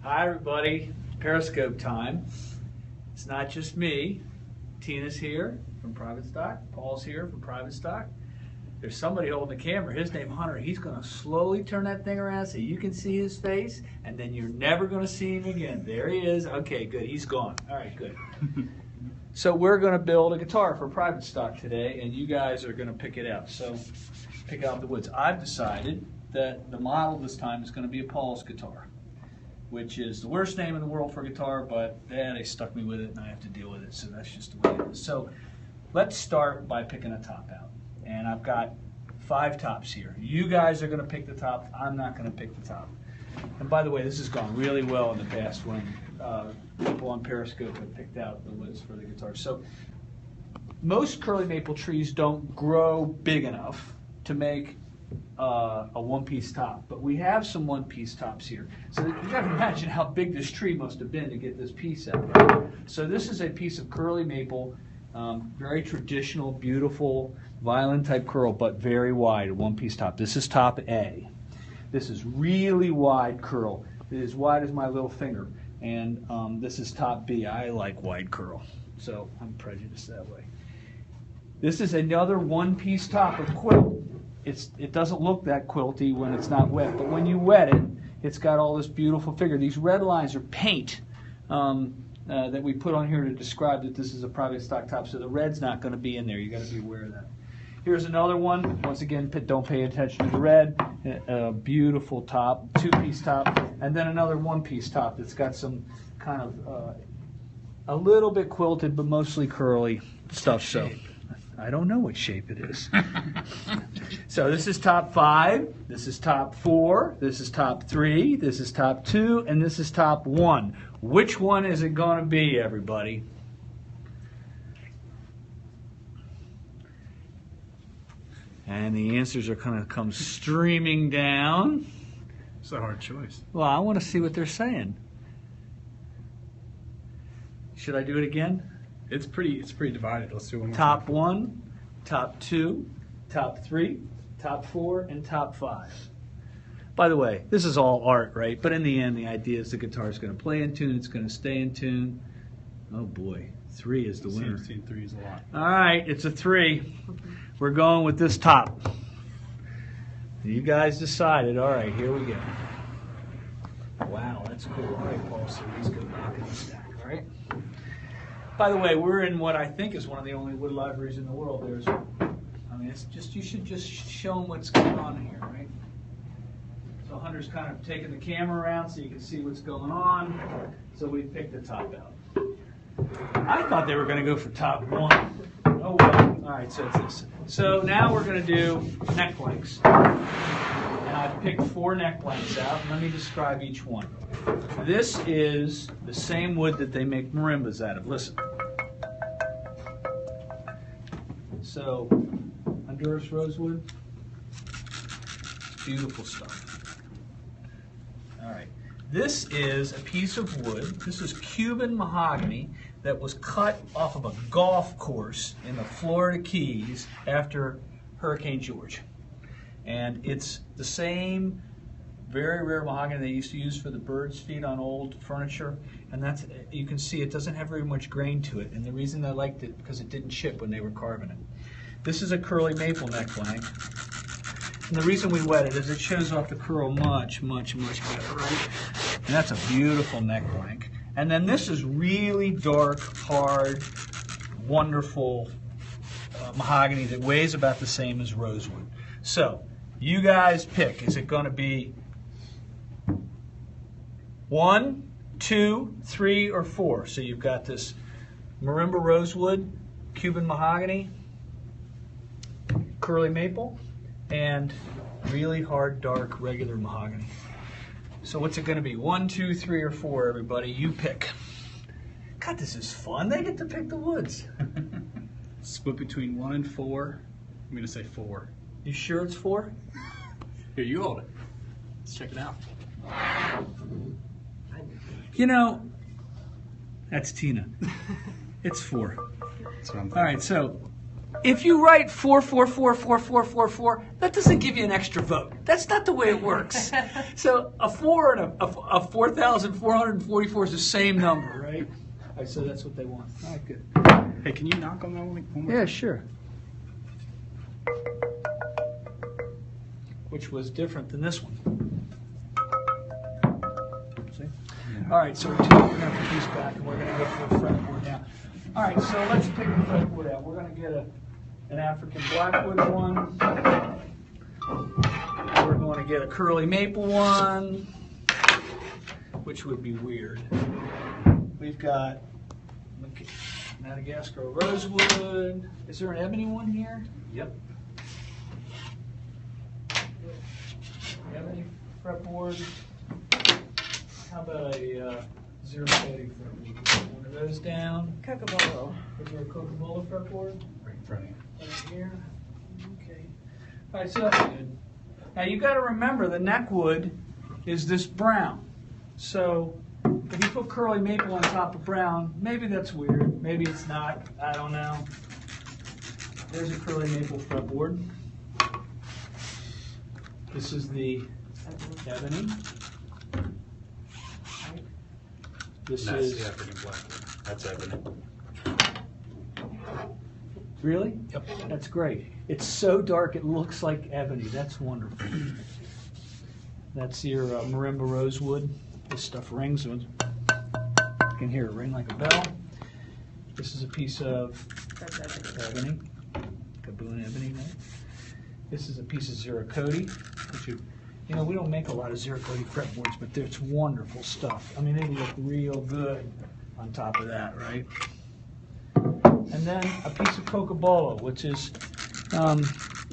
Hi everybody, Periscope time. It's not just me. Tina's here from Private Stock. Paul's here from Private Stock. There's somebody holding the camera. His name Hunter. He's going to slowly turn that thing around so you can see his face, and then you're never going to see him again. There he is. Okay, good. He's gone. All right, good. So we're going to build a guitar for Private Stock today, and you guys are going to pick it out. So pick out the woods. I've decided that the model this time is going to be a Paul's guitar, which is the worst name in the world for a guitar, but they stuck me with it and I have to deal with it, so that's just the way it is. So let's start by picking a top out. And I've got 5 tops here. You guys are going to pick the top. I'm not going to pick the top. And by the way, this has gone really well in the past when people on Periscope have picked out the woods for the guitar. So most curly maple trees don't grow big enough to make a one-piece top, but we have some one-piece tops here. So you got to imagine how big this tree must have been to get this piece out. So this is a piece of curly maple, very traditional, beautiful violin type curl, but very wide, a one-piece top. This is top A. This is really wide curl. It is wide as my little finger. And this is top B. I like wide curl, so I'm prejudiced that way. This is another one-piece top of quilt. It doesn't look that quilty when it's not wet, but when you wet it, it's got all this beautiful figure. These red lines are paint that we put on here to describe that this is a Private Stock top, so the red's not going to be in there. You got to be aware of that. Here's another one. Once again, don't pay attention to the red. A beautiful top, 2-piece top, and then another 1-piece top that's got some kind of a little bit quilted, but mostly curly stuff. So I don't know what shape it is. So this is top 5, this is top 4, this is top 3, this is top 2, and this is top 1. Which one is it going to be, everybody? And the answers are going to come streaming down. It's a hard choice. Well, I want to see what they're saying. Should I do it again? It's pretty divided. Let's do one more. Top 1, top 2, top 3, top 4, and top 5. By the way, this is all art, right? But in the end, the idea is the guitar is going to play in tune. It's going to stay in tune. Oh boy, 3 is the winner. 3 is a lot. All right, it's a 3. We're going with this top. You guys decided. All right, here we go. Wow, that's cool. All right, Paul, so let's go back in the stack, all right? By the way, we're in what I think is one of the only wood libraries in the world. It's just, you should just show them what's going on here, right? So Hunter's kind of taking the camera around so you can see what's going on. So we picked the top out. I thought they were going to go for top 1. Oh well. All right, so it's this. So now we're going to do neck blanks. And I've picked 4 neck blanks out. Let me describe each one. This is the same wood that they make marimbas out of. Listen. So, Honduras rosewood. Beautiful stuff. All right. This is a piece of wood. This is Cuban mahogany that was cut off of a golf course in the Florida Keys after Hurricane George. And it's the same very rare mahogany they used to use for the bird's feet on old furniture. And that's, you can see it doesn't have very much grain to it. And the reason I liked it, because it didn't chip when they were carving it. This is a curly maple neck blank. And the reason we wet it is it shows off the curl much, much, much better, right? And that's a beautiful neck blank. And then this is really dark, hard, wonderful mahogany that weighs about the same as rosewood. So, you guys pick. Is it going to be 1, 2, 3, or 4? So you've got this marimba rosewood, Cuban mahogany, curly maple, and really hard, dark, regular mahogany. So what's it going to be? 1, 2, 3, or 4, everybody? You pick. God, this is fun. They get to pick the woods. Split between 1 and 4. I'm going to say 4. You sure it's 4? Here, you hold it. Let's check it out. You know, that's Tina. It's 4. That's what I'm thinking. All right, so if you write 4444444, that doesn't give you an extra vote. That's not the way it works. So a 4 and a 4,444 is the same number, right? All right, so that's what they want. All right, good. Hey, can you knock on that one more? Yeah, sure. Which was different than this one. See? Yeah. All right, so we're going to put these back, and we're going to go for a fretboard now. All right, so let's pick the fretboard out. We're going to get an African blackwood one. We're going to get a curly maple one, which would be weird. We've got Madagascar rosewood. Is there an ebony one here? Yep. Ebony fretboard. How about a 030 fretboard? One of those down. Cocobolo. Is there a Cocobolo fretboard? Right in front of you. Right here. Okay. All right, so that's good. Now you got to remember the neckwood is this brown. So if you put curly maple on top of brown, maybe that's weird. Maybe it's not. I don't know. There's a curly maple fretboard. This is the ebony. This That's is the African blackwood. That's ebony. really? Yep. That's great. It's so dark it looks like ebony. That's wonderful. That's your marimba rosewood. This stuff rings. You can hear it ring like a bell. This is a piece of ebony, Gaboon ebony. Right? This is a piece of Zirconi, which you know, we don't make a lot of Zirconi fretboards, but it's wonderful stuff. I mean, they look real good on top of that, right? And then a piece of Cocobolo, which is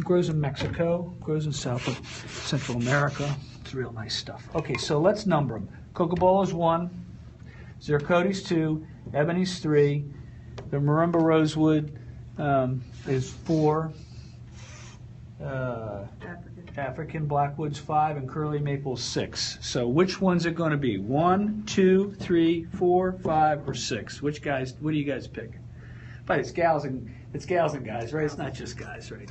grows in Mexico, grows in South of Central America. It's real nice stuff. Okay, so let's number them. Cocobolo's 1, Zirconi's 2, ebony's 3, the marimba rosewood is 4. African blackwood's 5 and curly maple's 6. So which one's it going to be? 1, 2, 3, 4, 5, or 6? Which guys? What do you guys pick? But it's gals and guys, right? It's not just guys, right?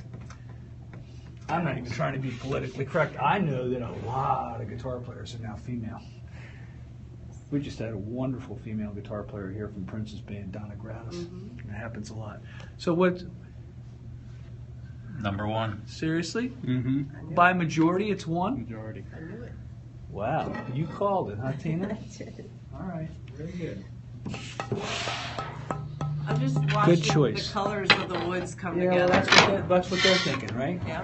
I'm not even trying to be politically correct. I know that a lot of guitar players are now female. We just had a wonderful female guitar player here from Prince's band, Donna Gratis. It happens a lot. So what? Number 1. Seriously? Mm-hmm. By majority, it's 1? Majority. I knew it. Wow, you called it, huh, Tina? I did. All right, very good. I'm just watching Good choice. the colors of the woods come Yeah, well, together. that's what they're thinking, right? Yeah.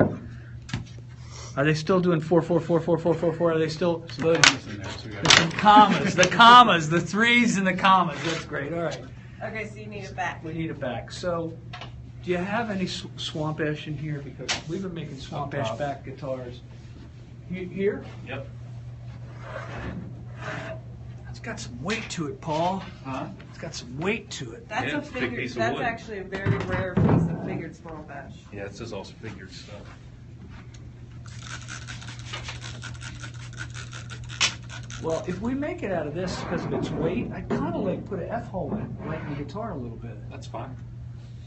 Are they still doing 4, 4, 4, 4, 4, 4, 4? Are they still voting? Commas in there, too. There's some commas, the commas, the 3s and the commas. That's great. All right, Okay, so you need it back. we need it back. So, do you have any swamp ash in here? Because we've been making swamp ash back guitars. Here? Yep. It's got some weight to it, Paul. Huh? It's got some weight to it. That's Yeah, a it's a big figured. piece of That's wood. actually a very rare piece of figured small bash. Yeah, it says also figured stuff. Well, if we make it out of this because of its weight, I'd kind of like put an F-hole in it, lighten the guitar a little bit. That's fine.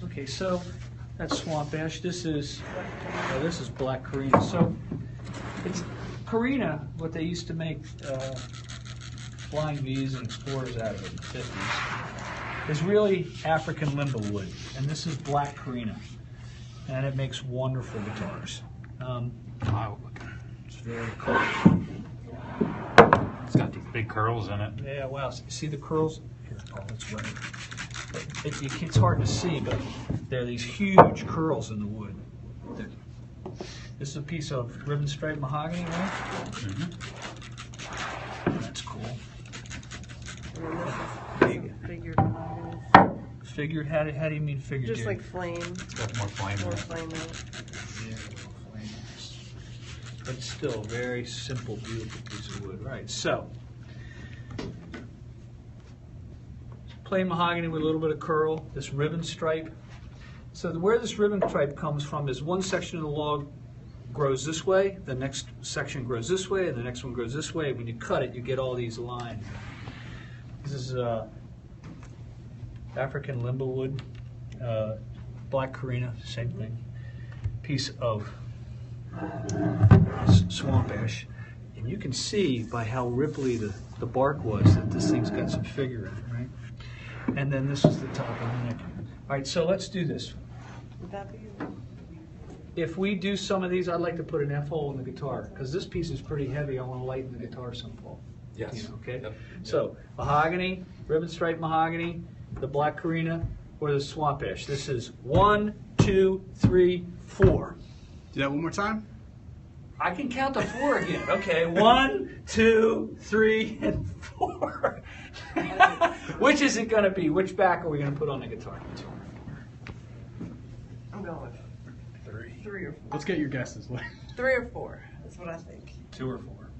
Okay, so that's swamp ash. This is black Carina. So it's Carina, what they used to make Flying V's and Explorers out of in the 50s, is really African limba wood, and this is black Carina, and it makes wonderful guitars. Wow. It's very cool. It's got these big curls in it. Yeah, wow. See the curls? Here, Paul, it's right. It's hard to see, but there are these huge curls in the wood. This is a piece of ribbon stripe mahogany, right? Mm-hmm. That's cool. And this is figured mahogany. Figured? How do you mean figured? Just dear? like flame. It's got more flame in More it. flame in it. Yeah, flame. But it's still a very simple, beautiful piece of wood. Right, so plain mahogany with a little bit of curl, this ribbon stripe. So where this ribbon stripe comes from is one section of the log grows this way, the next section grows this way, and the next one grows this way. When you cut it, you get all these lines. This is African limba wood. black Carina, same thing. Piece of swamp ash. And you can see by how ripply the bark was that this thing's got some figure in it, right? And then this is the top of the neck. All right, so let's do this. Would that be? If we do some of these, I'd like to put an F-hole in the guitar, because this piece is pretty heavy. I want to lighten the guitar some, Paul. Yes. You know, okay? Yep. So, mahogany, ribbon stripe mahogany, the black Carina, or the swamp ash. This is 1, 2, 3, 4. Do that one more time. I can count to 4 again. Okay, 1, 2, 3, and 4. Which is it going to be? Which back are we going to put on the guitar? I'm going with 3 or 4. Let's get your guesses. 3 or 4. That's what I think. 2 or 4.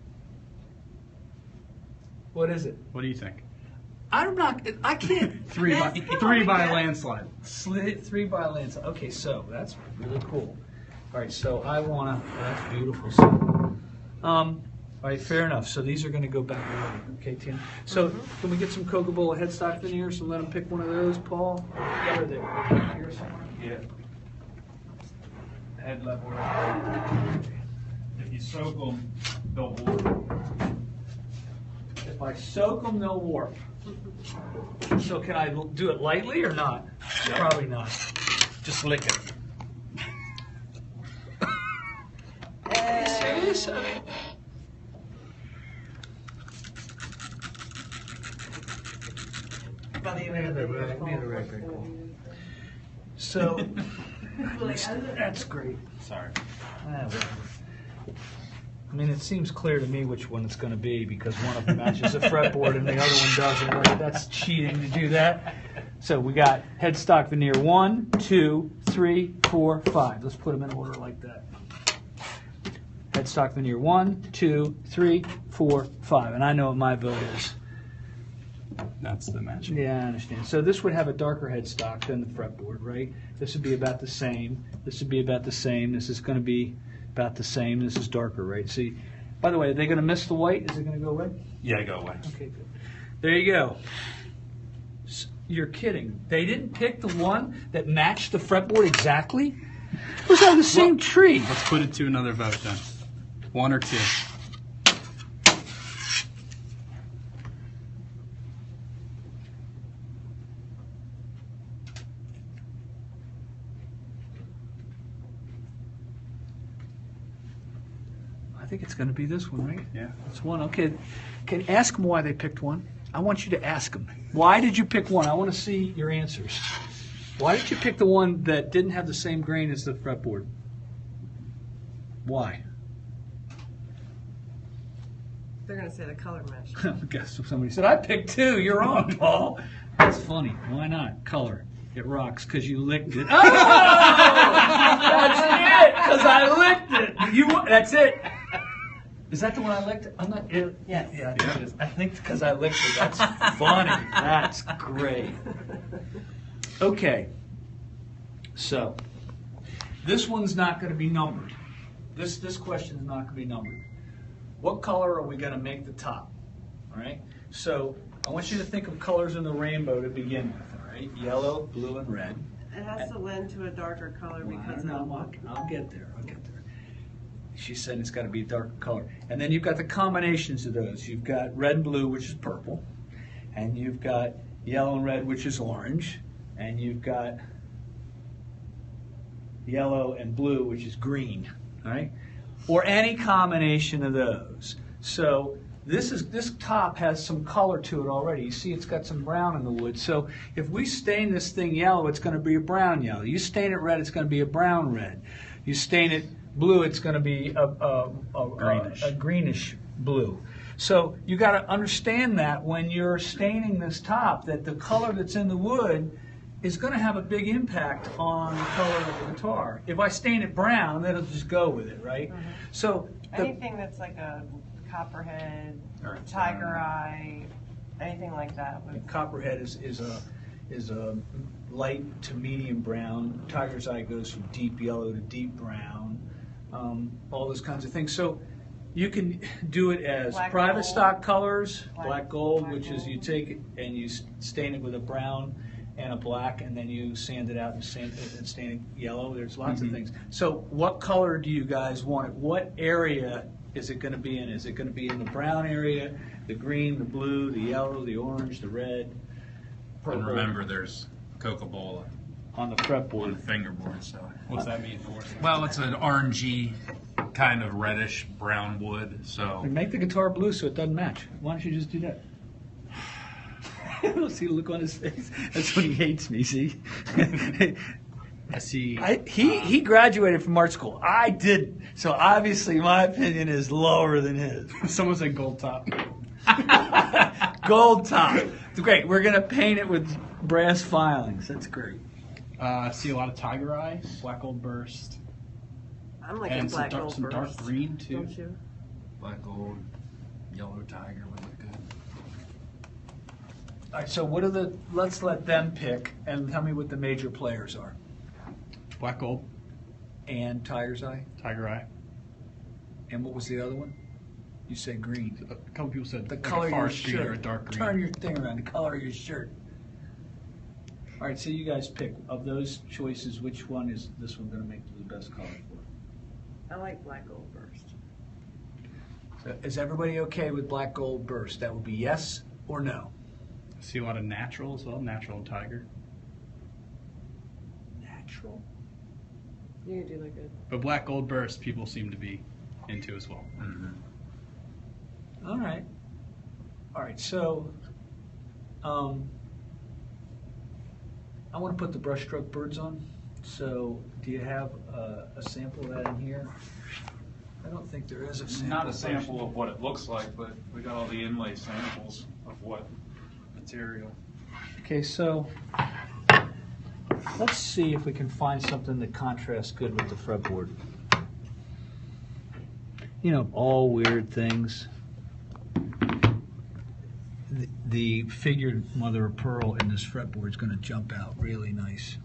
What is it? What do you think? I can't. 3 by, Yes, come 3 on, by yeah. landslide. 3 by Lance. Okay, so that's really cool. All right, so I want to, that's beautiful. So, all right, fair enough. So these are going to go back already. Okay, Tina. So can we get some Coca-Cola headstock veneers and let them pick one of those, Paul? Yeah, they're there. Here somewhere. Yeah. Head level. If you soak them, they'll warp. If I soak them, they'll warp. So can I do it lightly or not? Yeah. Probably not. Just lick it. Are you serious? I mean, By the end of the day, Right. So, that's great. Sorry. Whatever. I mean, it seems clear to me which one it's going to be because one of them matches a fretboard and the other one doesn't. Right? That's cheating to do that. So we got headstock veneer 1, 2, 3, 4, 5. Let's put them in order like that. Headstock veneer 1, 2, 3, 4, 5. And I know what my vote is. That's the matching. Yeah, I understand. So this would have a darker headstock than the fretboard, right? This would be about the same. This would be about the same. This is going to be about the same. This is darker, right? See, by the way, are they going to miss the white? Is it going to go away? Yeah, go away. Okay, good. There you go. You're kidding. They didn't pick the one that matched the fretboard exactly? It was on the same tree. Let's put it to another vote then. 1 or 2. I think it's going to be this one, right? Yeah. It's one. Okay. Can ask them why they picked one. I want you to ask them. Why did you pick one? I want to see your answers. Why did you pick the one that didn't have the same grain as the fretboard? Why? they're going to say the color match. Guess somebody said, I picked 2. You're on, Paul. That's funny. Why not? Color. It rocks because you licked it. Oh! That's it! Because I licked it. That's it. Is that the one I licked? I'm not. Yes. Yeah, I think it is. I think because I licked it. That's funny. That's great. Okay. So, this one's not going to be numbered. This question is not going to be numbered. What color are we going to make the top? All right. So I want you to think of colors in the rainbow to begin with. All right. Yellow, blue, and red. It has to lend to a darker color because of I'll get there. I'll get there. She said it's got to be a darker color. And then you've got the combinations of those. You've got red and blue, which is purple. And you've got yellow and red, which is orange. And you've got yellow and blue, which is green. All right? Or any combination of those. So this top has some color to it already. You see it's got some brown in the wood. So if we stain this thing yellow, it's going to be a brown yellow. You stain it red, it's going to be a brown red. You stain it blue, it's going to be a greenish blue. So you got to understand that when you're staining this top, that the color that's in the wood is going to have a big impact on the color of the guitar. If I stain it brown, then it'll just go with it, right? Mm-hmm. So anything that's like a copperhead, Or tiger eye, anything like that. Copperhead is a light to medium brown. Tiger's eye goes from deep yellow to deep brown. All those kinds of things. So you can do it as Black private gold. Stock colors, black gold, Black which is gold. you take it and you stain it with a brown, and a black, and then you sand it out and stain it yellow. There's lots of things. So what color do you guys want it? What area is it going to be in? Is it going to be in the brown area, the green, the blue, the yellow, the orange, the red, purple? And remember, there's Coca-Cola On the on fretboard. the fingerboard, so. What's that mean for us? Well, it's an orangey, kind of reddish brown wood, so. Make the guitar blue so it doesn't match. Why don't you just do that? See the look on his face? That's when he hates me, see? I see. He graduated from art school. I didn't. So obviously my opinion is lower than his. Someone said gold top. Gold top. Great. We're going to paint it with brass filings. That's great. I see a lot of tiger eye, black gold burst, I'm like and a black gold some dark burst. green too. Don't you? Black gold, yellow tiger would look good. All right, so what are the, let's let them pick and tell me what the major players are. Black gold, And Tiger's Eye. tiger eye. And what was the other one? You said green. A couple people said The like color a of your forest green or a shirt. dark green. Turn your thing around. The color of your shirt. All right, so you guys pick. Of those choices, which one is this one going to make the best color for? I like black gold burst. So is everybody okay with black gold burst? That would be yes or no. I see a lot of natural as well, natural and tiger. Natural. You do look good. But black gold burst people seem to be into as well. All right. All right, so I want to put the brushstroke birds on. So do you have a sample of that in here? I don't think there is a sample. Not a sample of what it looks like, but we got all the inlay samples of what material. Okay, so let's see if we can find something that contrasts good with the fretboard. You know, all weird things. The figured mother of pearl in this fretboard is going to jump out really nice.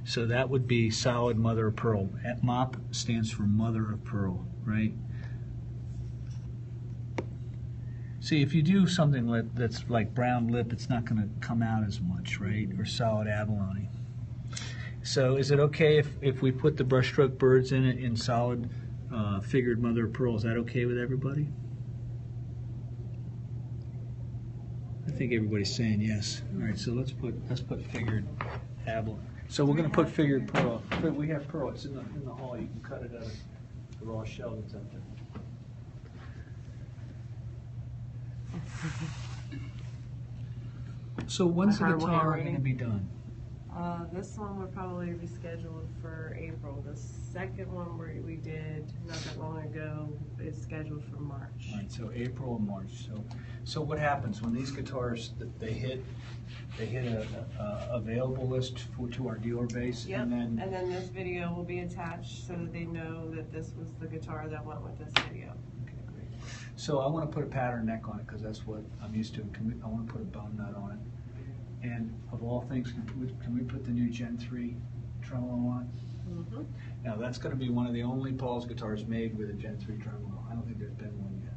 So that would be solid mother of pearl. MOP stands for mother of pearl, right? See, if you do something that's like brown lip, it's not going to come out as much, right? Or solid abalone. So is it okay if we put the brushstroke birds in it in solid figured mother of pearl? Is that okay with everybody? I think everybody's saying yes. All right, so let's put figured abalone. So we're going to put figured pearl. We have pearl. It's in the hall. You can cut it out of the raw shell that's out there. So when's the My horrible guitar handwriting. going to be done? This one would probably be scheduled for April. The second one we did not that long ago is scheduled for March. All right, so April and March. So what happens when these guitars they hit a available list to our dealer base, Yep, and then this video will be attached so that they know that this was the guitar that went with this video. okay, great. So I want to put a pattern neck on it because that's what I'm used to. I want to put a bone nut on it. And of all things, can we put the new Gen 3 tremolo on? Mm-hmm. Now that's going to be one of the only Paul's guitars made with a Gen 3 tremolo. I don't think there's been one yet.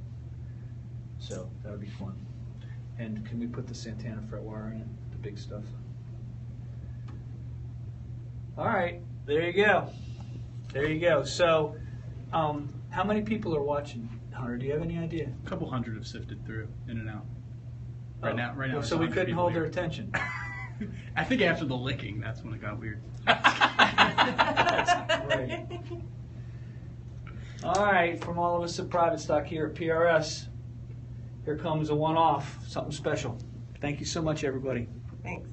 So that would be fun. And can we put the Santana fret wire in it, the big stuff? All right, there you go. There you go. So how many people are watching, Hunter? Do you have any idea? A couple hundred have sifted through, in and out. Right now. So we couldn't hold their attention. I think after the licking, that's when it got weird. That's great. All right, from all of us at Private Stock here at PRS, here comes a one-off, something special. Thank you so much, everybody. Thanks.